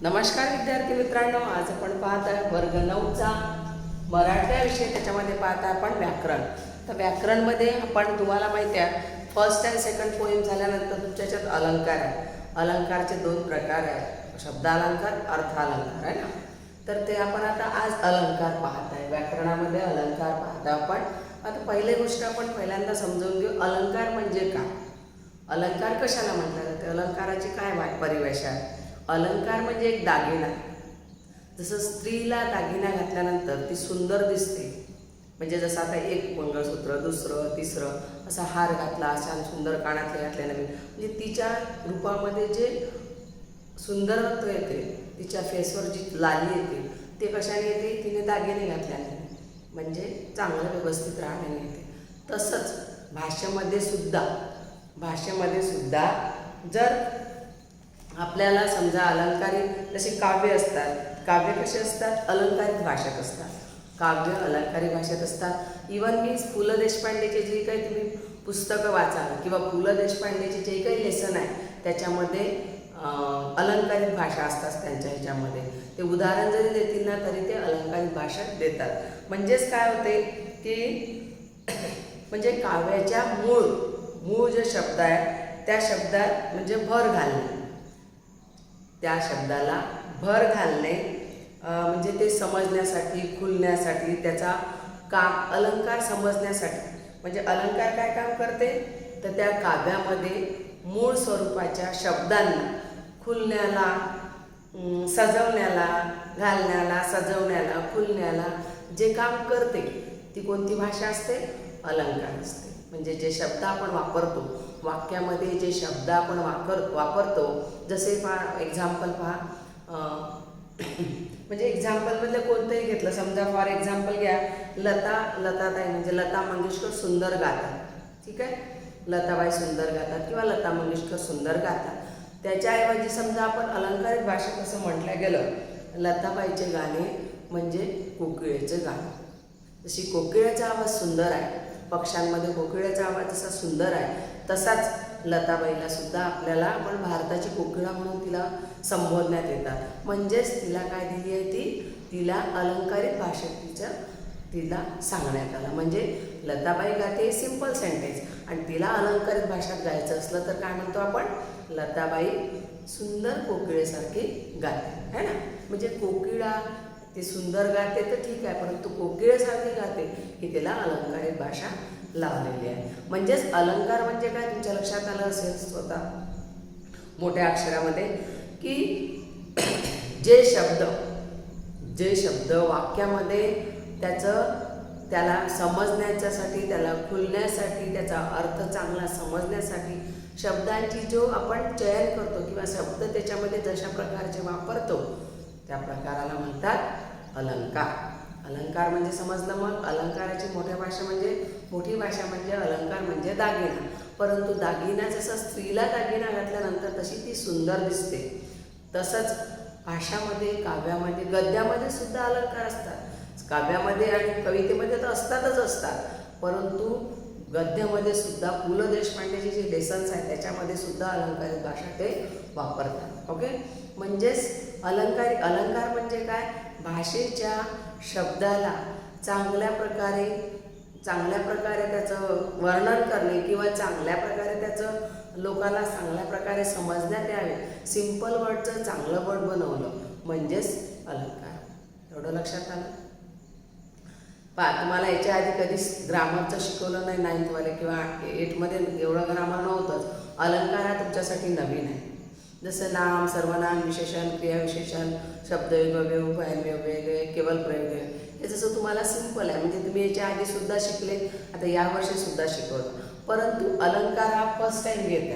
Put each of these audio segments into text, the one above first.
नमस्कार विद्यार्थी मित्रांनो, आज आपण पाहत आहे वर्ग 9चा मराठी विषय. त्याच्यामध्ये पाहत आहे आपण व्याकरण. तर व्याकरणमध्ये आपण तुम्हाला माहिती आहे फर्स्ट अँड सेकंड पोएम झाल्यानंतर तुमच्याच्यात अलंकार आहे. अलंकारचे दोन प्रकार आहेत, शब्दालंकार, अर्थालंकार आहे ना. तर ते आपण आता आज अलंकार पाहत आहे. व्याकरणामध्ये अलंकार पाहत आहे आपण. आता पहिली गोष्ट आपण पहिल्यांदा समजून घेऊ, अलंकार म्हणजे काय, अलंकार कशाला म्हटलं जाते, अलंकाराची काय परिभाषा आहे. अलंकार म्हणजे एक दागिना. जसं स्त्रीला दागिना घातल्यानंतर ती सुंदर दिसते, म्हणजे जसं आता एक मंगळसूत्र, दुसरं, तिसरं असा हार घातला, छान सुंदर कानातले घातले नवीन, म्हणजे तिच्या रूपामध्ये जे सुंदरत्व येते, तिच्या फेसवर जी लाली येते ते कशाने येते, तिने दागिने घातल्याने, म्हणजे चांगलं व्यवस्थित राहण्याने येते. तसंच भाषेमध्ये सुद्धा जर आपल्याला समजा अलंकारिक जसे काव्य असतात, काव्य कसे असतात, अलंकारिक भाषेत असतात. काव्य अलंकारिक भाषेत असतात. इवन मी पु ल देशपांडेचे जे काही तुम्ही पुस्तकं वाचाल किंवा पु ल देशपांडेचे जे काही लेसन आहे त्याच्यामध्ये अलंकारिक भाषा असतात. त्यांच्या ह्याच्यामध्ये ते उदाहरण जरी देतील ना तरी ते अलंकारिक भाषा देतात. म्हणजेच काय होते की म्हणजे काव्याच्या मूळ जे शब्द आहे त्या शब्दात म्हणजे भर घालणे, त्या शब्दाला भर घालणे, म्हणजे ते समजण्यासाठी, खुलण्यासाठी, त्याचा काम अलंकार समजण्यासाठी. म्हणजे अलंकार काय काम करते तर त्या काव्यामध्ये मूळ स्वरूपाच्या शब्दांना खुलण्याला, सजवण्याला, घालण्याला, सजवण्याला, खुलण्याला जे काम करते ती कोणती भाषा असते, अलंकार असते. म्हणजे जे शब्द आपण वापरतो वाक्यामध्ये, जे शब्द आपण वापरतो जसे एक्झाम्पल पहा, म्हणजे एक्झाम्पलमधलं कोणतंही घेतलं, समजा फॉर एक्झाम्पल घ्या, लताताई म्हणजे लता मंगेशकर सुंदर गातात, ठीक आहे, लताबाई सुंदर गातात किंवा लता मंगेशकर सुंदर गातात. त्याच्याऐवजी समजा आपण अलंकारिक भाषेत असं म्हटलं गेलं, लताबाईचे गाणे म्हणजे कोकिळेचे गाणे. जशी कोकिळेचा आवाज सुंदर आहे, पक्ष्यांमध्ये कोकिळेचा आवाज जसा सुंदर आहे, तसाच लताबाईला सुद्धा आपल्याला आपण भारताची कोकिळा म्हणून तिला संबोधण्यात येतात. म्हणजेच तिला काय दिली आहे, तिला अलंकारिक भाषेत तिला सांगण्यात आलं. म्हणजे लताबाई गाते सिंपल सेंटेन्स आणि तिला अलंकारिक भाषेत गायचं असलं तर काय म्हणतो आपण, लताबाई सुंदर कोकिळेसारखी गाते, है ना. म्हणजे कोकिळा ती सुंदर गाते तर ठीक आहे, परंतु कोकिळेसारखी गाते ही तिला अलंकारिक भाषा लावलेली आहे. म्हणजेच अलंकार म्हणजे काय तुमच्या लक्षात आलं असेल स्वतः मोठ्या अक्षरामध्ये की जे शब्द वाक्यामध्ये त्याला समजण्याच्यासाठी, त्याला खुलण्यासाठी, त्याचा अर्थ चांगला समजण्यासाठी शब्दांची जो आपण चयन करतो किंवा शब्द त्याच्यामध्ये जशा प्रकारचे वापरतो त्या प्रकाराला म्हणतात अलंकार. अलंकार म्हणजे समजलं. मग अलंकाराची मोठी भाषा म्हणजे अलंकार म्हणजे दागिना. परंतु दागिना जसं स्त्रीला दागिना घातल्यानंतर तशी ती सुंदर दिसते, तसंच भाषामध्ये, काव्यामध्ये, गद्यामध्ये सुद्धा अलंकार असतात. काव्यामध्ये आणि कवितेमध्ये तर असतात, परंतु गद्यामध्ये सुद्धा पु ल देशपांडेचे जे लेसन्स आहेत त्याच्यामध्ये सुद्धा अलंकारिक भाषा ते वापरतात. ओके, म्हणजेच अलंकार म्हणजे काय, भाषेच्या शब्दाला चांगल्या प्रकारे त्याचं वर्णन करणे किंवा चांगल्या प्रकारे त्याचं लोकांना चांगल्या प्रकारे समजण्यात यावे, सिंपल वर्डचं चांगलं वर्ड बनवलं म्हणजेच अलंकार. एवढं लक्षात आलं. तुम्हाला याच्या आधी कधीच ग्रामरचं शिकवलं नाही, 9th किंवा 8मध्ये एवढं ग्रामर नव्हतंच. अलंकार हा तुमच्यासाठी नवीन आहे. जसं नाम, सर्वनाम, विशेषण, क्रियाविशेषण, शब्दविभव्य, उपयनविभव्य, केवल प्रयोग, हे जसं तुम्हाला सिंपल आहे, म्हणजे तुम्ही याच्या आधीसुद्धा शिकले, आता यावर्षीसुद्धा शिकवलं. परंतु अलंकार हा फर्स्ट टाईम घेत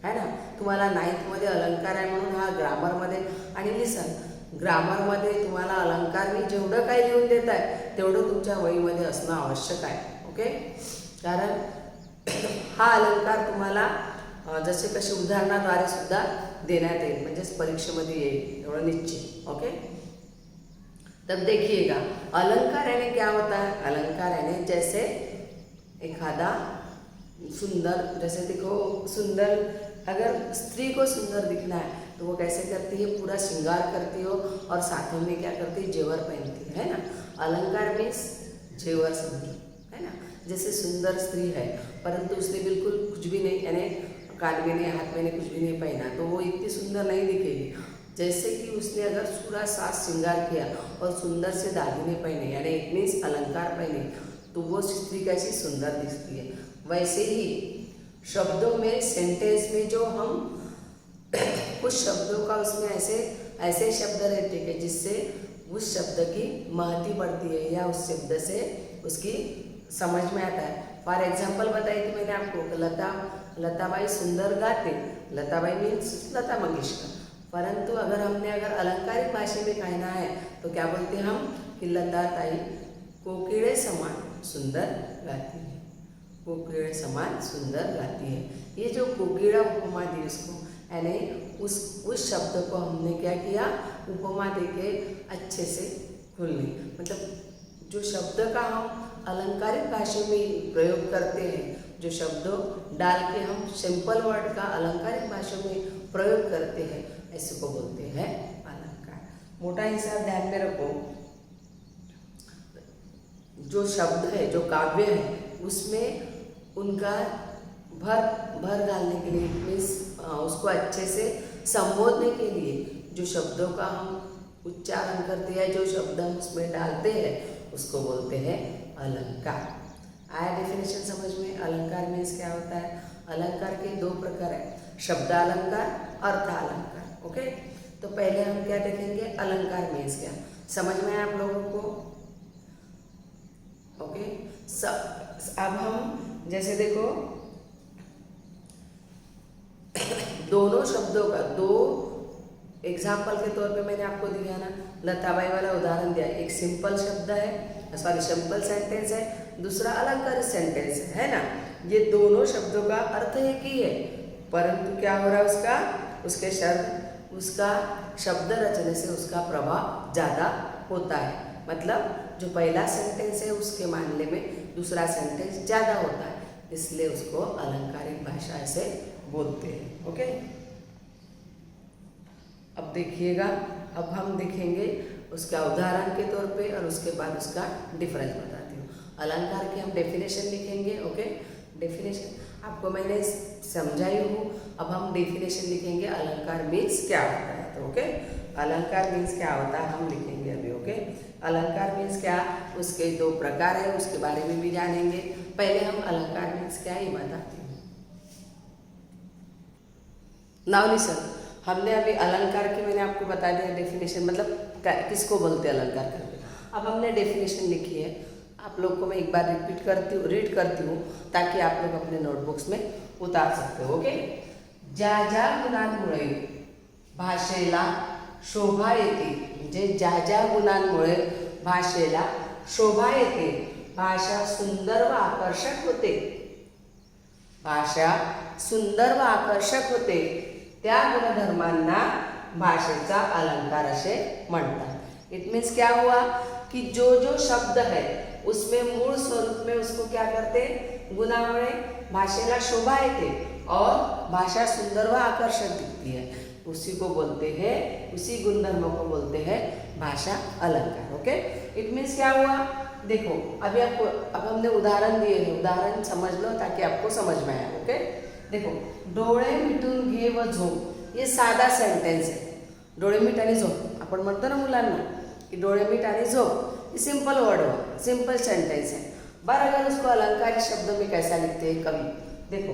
आहे ना. तुम्हाला 9th अलंकार आहे म्हणून हा ग्रामरमध्ये, आणि लिसन ग्रामरमध्ये तुम्हाला अलंकार मी जेवढं काही लिहून देत आहे तेवढं तुमच्या वहीमध्ये असणं आवश्यक आहे. ओके, कारण हा अलंकार तुम्हाला जसे कसे उदाहरणाद्वारे सुद्धा देण्यात येईल, म्हणजेच परीक्षेमध्ये येईल, एवढं निश्चित. ओके, तब देखिएगा अलंकार यानी क्या होता है, अलंकार यानी जैसे एखादा सुंदर, जैसे देखो सुंदर, अगर स्त्री को सुंदर दिखना है तो वो कैसे करती है, पूरा श्रृंगार करती हो और साथ में क्या करती है, जेवर पहनती है ना। अलंकार मीन्स जेवर समझो, है ना। जैसे सुंदर स्त्री है परंतु उसने बिल्कुल कुछ भी नहीं, यानी कान में नहीं, हाथ में नहीं, कुछ भी नहीं पहना, तो वो इतनी सुंदर नहीं दिखेगी। जैसे कि उसने अगर पूरा साज श्रृंगार किया और सुंदर से दागिने पहने, यानी इट मीन्स अलंकार पहने, तो वो स्त्री कैसी सुंदर दिखती है। वैसे ही शब्दों में, सेंटेंस में जो हम कुछ शब्दों का उसमें ऐसे शब्द रहते हैं जिससे उस शब्द की महत्व बढ़ती है या उस शब्द से उसकी समझ में आता है। फॉर एग्जाम्पल बताई थी मैंने आपको, लताबाई सुंदर गाते, लताबाई मीन्स लता मंगेशकर। परंतु अगर अलंकारिक भाषा में कहना है तो क्या बोलते हैं हम कि लता ताई कोकिले समान सुंदर गाती है, कोकिले समान सुंदर गाती है। ये जो कोकिला उपमा दी उसको, यानी उस शब्द को हमने क्या किया, उपमा देके अच्छे से खोलने, मतलब जो शब्द का हम अलंकारिक भाषा में प्रयोग करते हैं, जो शब्दों डाल के हम सिंपल वर्ड का अलंकारिक भाषा में प्रयोग करते हैं, ऐसे को बोलते हैं अलंकार। मोटा हिसाब ध्यान में रखो, जो शब्द है, जो काव्य है, उसमें उनका भर डालने के लिए, मीन्स उसको अच्छे से संबोधने के लिए जो शब्दों का हम उच्चारण करते हैं, जो शब्द हम उसमें डालते हैं, उसको बोलते हैं अलंकार। आया डेफिनेशन समझ में? अलंकार मीन्स क्या होता है? अलंकार के दो प्रकार है, शब्द अलंकार, अर्थ अलंकार। ओके, तो पहले हम क्या देखेंगे, अलंकार मीन्स क्या, समझ में आया आप लोगों को? ओके, अब हम जैसे देखो दोनों शब्दों का, दो एग्जाम्पल के तौर पे मैंने आपको दिया ना, लताबाई वाला उदाहरण दिया, एक सिंपल शब्द है, सॉरी सिंपल सेंटेंस है, दूसरा अलंकारिक सेंटेंस है ना। ये दोनों शब्दों का अर्थ एक ही है, परंतु क्या हो रहा है, उसका शब्द रचने से उसका प्रभाव ज़्यादा होता है। मतलब जो पहला सेंटेंस है उसके मामले में दूसरा सेंटेंस ज़्यादा होता है, इसलिए उसको अलंकारिक भाषा ऐसे बोलते हैं। ओके, अब देखिएगा, अब हम देखेंगे उसका उदाहरण के तौर पे और उसके बाद उसका डिफरेंस बताती हूँ। अलंकार की हम डेफिनेशन लिखेंगे। ओके, डेफिनेशन आपको मैंने समझाई हूँ, अब हम डेफिनेशन लिखेंगे अलंकार मीन्स क्या होता है। तो ओके, अलंकार मीन्स क्या होता है हम लिखेंगे अभी। ओके, अलंकार मीन्स क्या, उसके दो प्रकार है, उसके बारे में भी जानेंगे। पहले हम अलंकार मीन्स क्या ये बताते हैं। नाउ लिसन, हमने अभी अलंकार की मैंने आपको बता दिया डेफिनेशन, मतलब किसको बोलते हैं अलंकार करके। अब हमने डेफिनेशन लिखी है, आप लोग को मैं एक बार रीड करती हूँ ताकि आप लोग अपने नोटबुक्स में उतार सकते हो। ओके, ज्या ज्या गुणांमुळे भाषेला शोभा येते, म्हणजे ज्या ज्या गुणांमुळे भाषेला शोभा येते, भाषा सुंदर व आकर्षक होते, भाषा सुंदर व आकर्षक होते, त्या गुणधर्मांना भाषेचा अलंकार असे म्हणतात। इट मीन्स क्या हुआ कि जो जो शब्द है उसमें मूल स्वरूप में उसको क्या करते, गुणामुळे भाषेला शोभा येते और भाषा सुंदर व आकर्षक दिखती है, उसी को बोलते हैं, उसी गुणधर्मों को बोलते हैं भाषा अलंकार। ओके, इट मीन्स क्या हुआ, देखो अभी आपको, अब हमने उदाहरण दिए हैं, उदाहरण समझ लो ताकि आपको समझ में आए। ओके, देखो डोळे मिटून घे व झोप, ये साधा सेंटेंस है। डोळे मीट आणि झोप आपण म्हणतो ना मुलांना कि डोळे मीट आणि झोप, ये सिंपल वर्ड हो, सिंपल सेंटेंस है। पर अगर उसको अलंकारिक शब्द में कैसा लिखते हैं कवि, देखो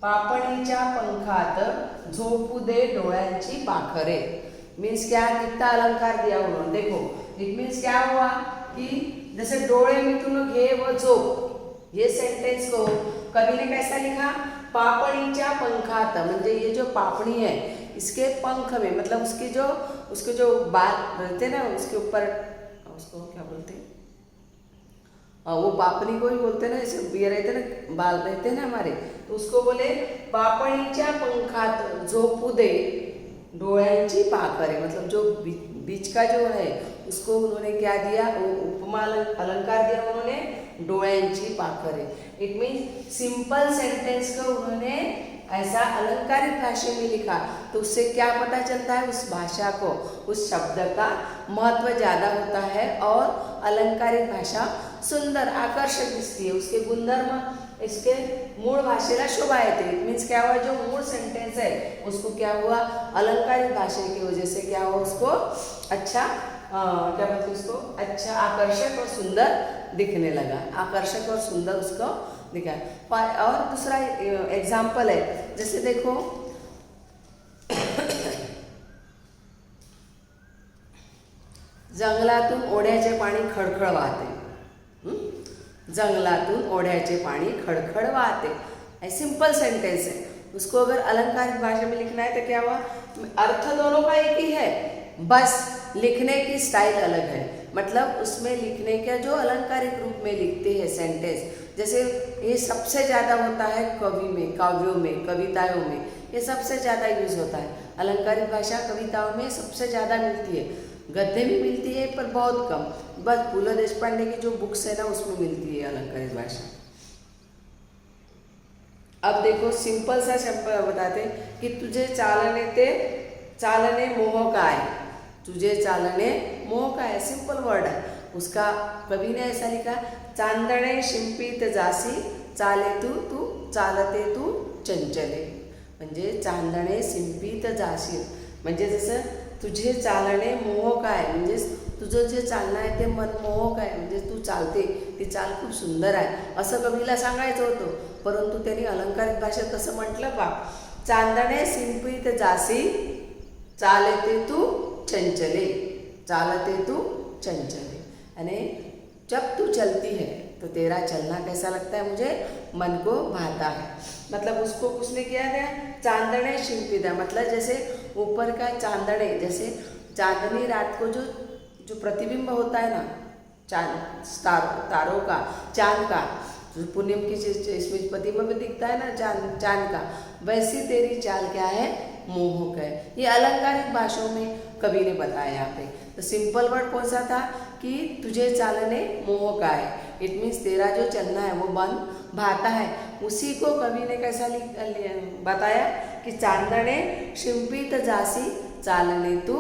पापणीच्या पंखात झोपू दे डोळ्यांची पाखरे, मीन्स क्या, कितना अलंकार दिया उन्होंने। देखो इट मीन्स क्या हुआ कि जैसे डोळे मिटून घे व झोप, ये सेंटेंस को कवि ने कैसा लिखा, पापणीच्या पंखात, म्हणजे ये जो पापणी है इसके पंख में, मतलब उसके जो बाल रहते ना उसके ऊपर, उसको क्या बोलते हैं, वो पापणी को ही बोलते ना, ऐसे ये रहते ना बाल रहते ना हमारे, तो उसको बोले पापणीच्या पंखात झोपू दे डोळ्यांची पाखरे, मतलब जो बीच का जो है उसको उन्होंने क्या दिया, उपमा अलंकार दिया उन्होंने, डोळ्यांची पाखरे। इट मीन्स सिंपल सेंटेंस को उन्होंने ऐसा अलंकारिक भाषा में लिखा तो उससे क्या पता चलता है, उस भाषा को, उस शब्द का महत्व ज़्यादा होता है और अलंकारिक भाषा सुंदर आकर्षक दिसती है, उसके गुणधर्म इसके मूळ भाषेला शोभा येते। मीन्स क्या हुआ, जो मूळ सेंटेंस है उसको क्या हुआ, अलंकारिक भाषा की वजह से क्या हुआ, उसको अच्छा क्या बोलते हैं उसको, अच्छा आकर्षक और सुंदर दिखने लगा, आकर्षक और सुंदर उसको दिखा। और दूसरा एग्जाम्पल है, जैसे देखो जंगलातून ओढ्याचे पाणी खळखळ वाहते, जंगलातून ओढ्याचे पाणी खळखळ वाहते, सिंपल सेंटेंस है। उसको अगर अलंकारिक भाषा में लिखना है तो क्या हुआ, अर्थ दोनों का एक ही है, बस लिखने की स्टाइल अलग है। मतलब उसमें लिखने का जो अलंकारिक रूप में लिखते हैं सेंटेंस, जैसे ये सबसे ज़्यादा होता है कवि में, काव्यों में, कविताओं में ये सबसे ज़्यादा यूज होता है। अलंकारिक भाषा कविताओं में सबसे ज़्यादा मिलती है, गद्य भी मिलती है पर बहुत कम, बस पुल देशपांडे की जो बुक्स है ना उसमें मिलती है अलंकारिक भाषा। अब देखो सिंपल सा शब्द बताते कि तुझे चालने मोह काय, तुझे चालने मोह काय, सिंपल वर्ड है। उसका कवि ने ऐसा लिखा, चांदणे शिंपीत जासी चाले तू चालते तू चंचले, म्हणजे चांदणे शिंपीत जाशी म्हणजे जसं तुझे चालणे मोह काय, म्हणजे तुझं जे चालणं आहे ते मनमोहक आहे, म्हणजे तू चालते ती चाल खूप सुंदर आहे असं कवीला सांगायचं होतं, परंतु त्यांनी अलंकारिक भाषेत कसं म्हटलं बा, चांदणे शिंपीत जासी चालते तू चंचले, चालते तू चंचले, यानी जब तू चलती है तो तेरा चलना कैसा लगता है, मुझे मन को भाता है। मतलब उसको उसने किया गया चांदने शिंपिता, मतलब जैसे ऊपर का चांदने, जैसे चांदनी रात को जो प्रतिबिंब होता है ना तारों का, चांद का, जो पूर्णिम की इसमें प्रतिबिंब दिखता है ना चांद का, वैसी तेरी चाल क्या है, मोहक है। ये अलंकारिक भाषाओं में कवि ने बताया यहाँ पे। तो सिंपल वर्ड कौन सा था कि तुझे चालने मोह का है, इट मीन्स तेरा जो चलना है वो मन भाता है। उसी को कवि ने कैसा बताया कि चांदने शिंपित जासी चालने तू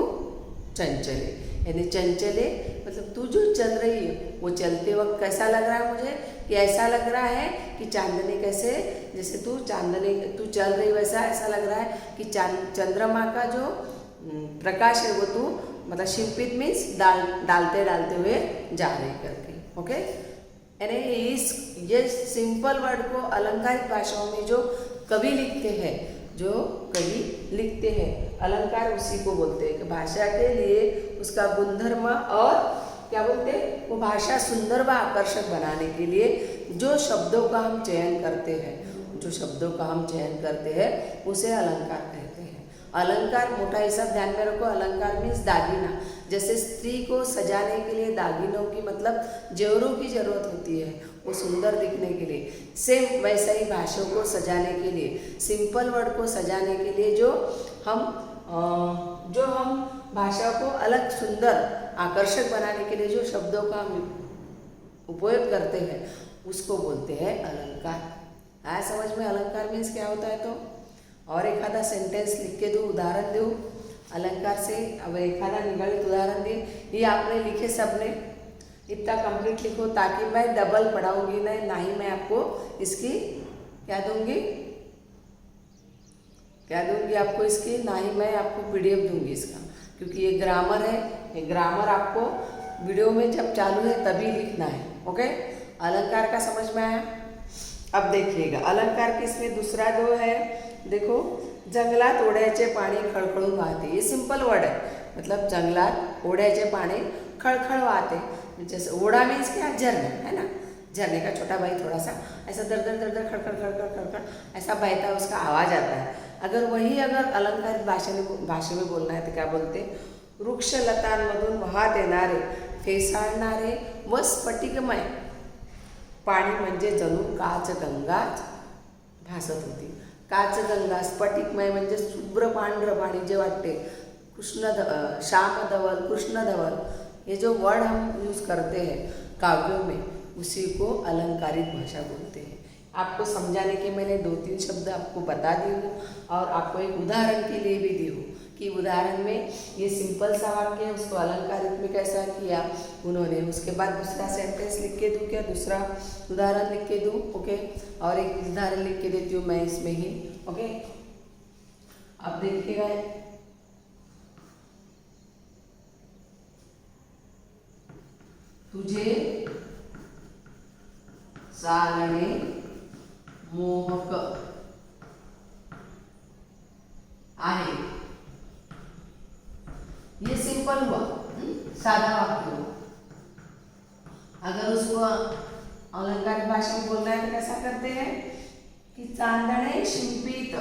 चंचले, यानी चंचले मतलब तू जो चल रही है वो चलते वक्त कैसा लग रहा है मुझे, कि ऐसा लग रहा है कि चांदनी कैसे, जैसे तू चल रही वैसा ऐसा लग रहा है कि चंद्रमा का जो प्रकाश है वो तू मतलब शिंपित मीन्स डालते हुए जा रही करके। ओके, यानी ये सिंपल वर्ड को अलंकारिक भाषाओं में जो कवि लिखते हैं, जो कवि लिखते हैं अलंकार उसी को बोलते हैं कि भाषा के लिए उसका गुणधर्म और क्या बोलते हैं, वो भाषा सुंदर व आकर्षक बनाने के लिए जो शब्दों का हम चयन करते हैं, जो शब्दों का हम चयन करते हैं उसे अलंकार कहते हैं। अलंकार मोटा हिसाब ध्यान में रखो, अलंकार मीन्स दागिना। जैसे स्त्री को सजाने के लिए दागिनों की मतलब जेवरों की जरूरत होती है वो सुंदर दिखने के लिए, सेम वैसा ही भाषा को सजाने के लिए, सिंपल वर्ड को सजाने के लिए जो हम भाषा को अलग सुंदर आकर्षक बनाने के लिए जो शब्दों का हम उपयोग करते हैं उसको बोलते हैं अलंकार। आया समझ में अलंकार मीन्स क्या होता है? तो और एखादा सेंटेंस लिख के दूँ, उदाहरण दूँ अलंकार से। अब एखादा निगलित उदाहरण दिए, ये आपने लिखे सबने, इतना कंप्लीट लिखो ताकि मैं डबल पढ़ाऊंगी नहीं मैं आपको इसकी क्या दूंगी आपको इसकी, ना ही मैं आपको PDF दूंगी इसका, क्योंकि ये ग्रामर है। ये ग्रामर आपको वीडियो में जब चालू है तभी लिखना है। ओके, अलंकार का समझ में आया? अब देखिएगा अलंकार के इसमें दूसरा जो है, देखो जंगलात ओढ्याचे पाणी खळखळून वाहते, ये सिंपल वर्ड है। मतलब जंगलात ओढ्याचे पाणी खळखळ वाहते, जैसे ओढा मीन्स क्या, झरना है ना, झरने का छोटा भाई थोड़ा सा ऐसा दर दर दर दर खड़खड़ खड़खड़ खड़खड़ ऐसा बहता है, उसका आवाज़ आता है। अगर अलंकारित भाषा में बोलना है तो क्या बोलते, वृक्ष लतांमधून वाहत येणारे फेसाळणारे व स्फटिकमय पाणी म्हणजे जणू काच गंगाच भासत होती। काच गंगा, स्फटिकमय म्हणजे शुभ्र पांढरं पाणी जे वाटते, श्याम धवल, कृष्ण धवल, ये जो वर्ड हम यूज़ करते हैं काव्यों में उसी को अलंकारिक भाषा बोलते हैं। आपको समझाने के मैंने 2-3 शब्द आपको बता दी हूँ और आपको एक उदाहरण के लिए भी दी हूँ कि उदाहरण में ये सिंपल सा वाक्य है, उसको अलंकारित में कैसा किया उन्होंने। उसके बाद दूसरा सेंटेंस लिख के दूँ क्या, दूसरा उदाहरण लिख के दूँ, ओके। और एक उदाहरण लिख के देती हूँ मैं इसमें ही, ओके। अब देखिएगा, तुझे चालणे मोहक आहे। ये सिंपल हुआ, सादा वाक्य हुआ। अगर उसको अलंकार भाषा में बोलना है तो कैसा करते हैं कि चांदणे शिंपीत,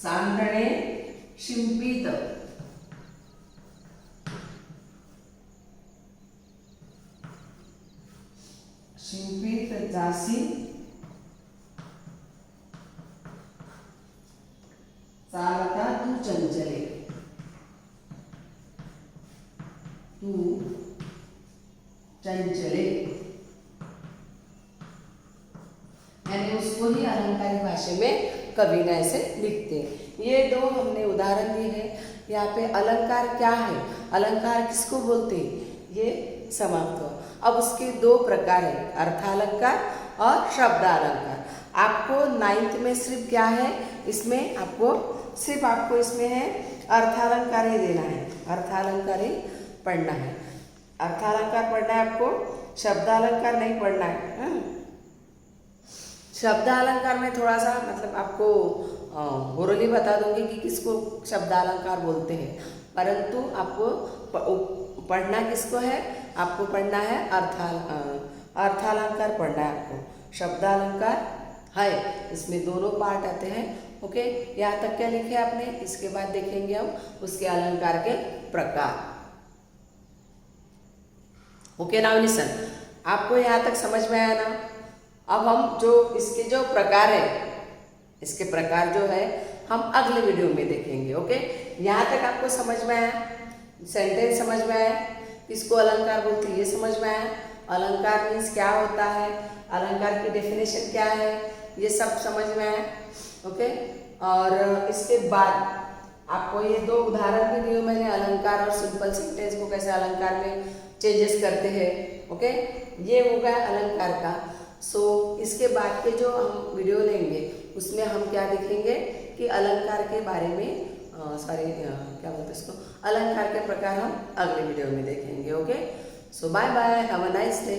चांदणे शिंपीत, शिंपीत जासी चालता तू चंचले, तू चंचले, यानी उसको ही अलंकारिक भाषा में कवि ने ऐसे लिखते हैं। ये दो हमने उदाहरण दिए हैं। यहाँ पे अलंकार क्या है, अलंकार किसको बोलते हैं, ये समाप्त हुआ। अब उसके दो प्रकार है, अर्थालंकार और शब्दालंकार। आपको 9th में सिर्फ क्या है, इसमें आपको सिर्फ आपको इसमें है अर्थालंकार ही देना है, अर्थालंकार ही पढ़ना है। अर्थालंकार पढ़ना है आपको, शब्दालंकार नहीं पढ़ना है। शब्दालंकार में थोड़ा सा मतलब आपको ओरली बता दूंगी कि किसको शब्दालंकार बोलते हैं, परंतु आपको पढ़ना किसको है, आपको पढ़ना है अर्थालंकार पढ़ना है आपको। शब्दालंकार है, इसमें दोनों पार्ट आते हैं, ओके। यहाँ तक क्या लिखे आपने, इसके बाद देखेंगे हम उसके अलंकार के प्रकार। ओके, नाउ लिसन, आपको यहाँ तक समझ में आया ना। अब हम जो इसके जो प्रकार है, इसके प्रकार जो है हम अगले वीडियो में देखेंगे, ओके। यहाँ तक आपको समझ में आया, सेंटेंस समझ में आया, इसको अलंकार बोलते हैं ये समझ में आया, अलंकार मीन्स क्या होता है, अलंकार की डेफिनेशन क्या है, ये सब समझ में आया, ओके। और इसके बाद आपको ये दो उदाहरण भी दिए मैंने, अलंकार और सिंपल सेंटेंस को कैसे अलंकार में चेंजेस करते हैं, ओके। ये हो गया अलंकार का। सो इसके बाद के जो हम वीडियो लेंगे उसमें हम क्या देखेंगे कि अलंकार के बारे में क्या बोलते हैं इसको, अलंकार के प्रकार हम अगले वीडियो में देखेंगे, okay. So bye bye, have a nice day.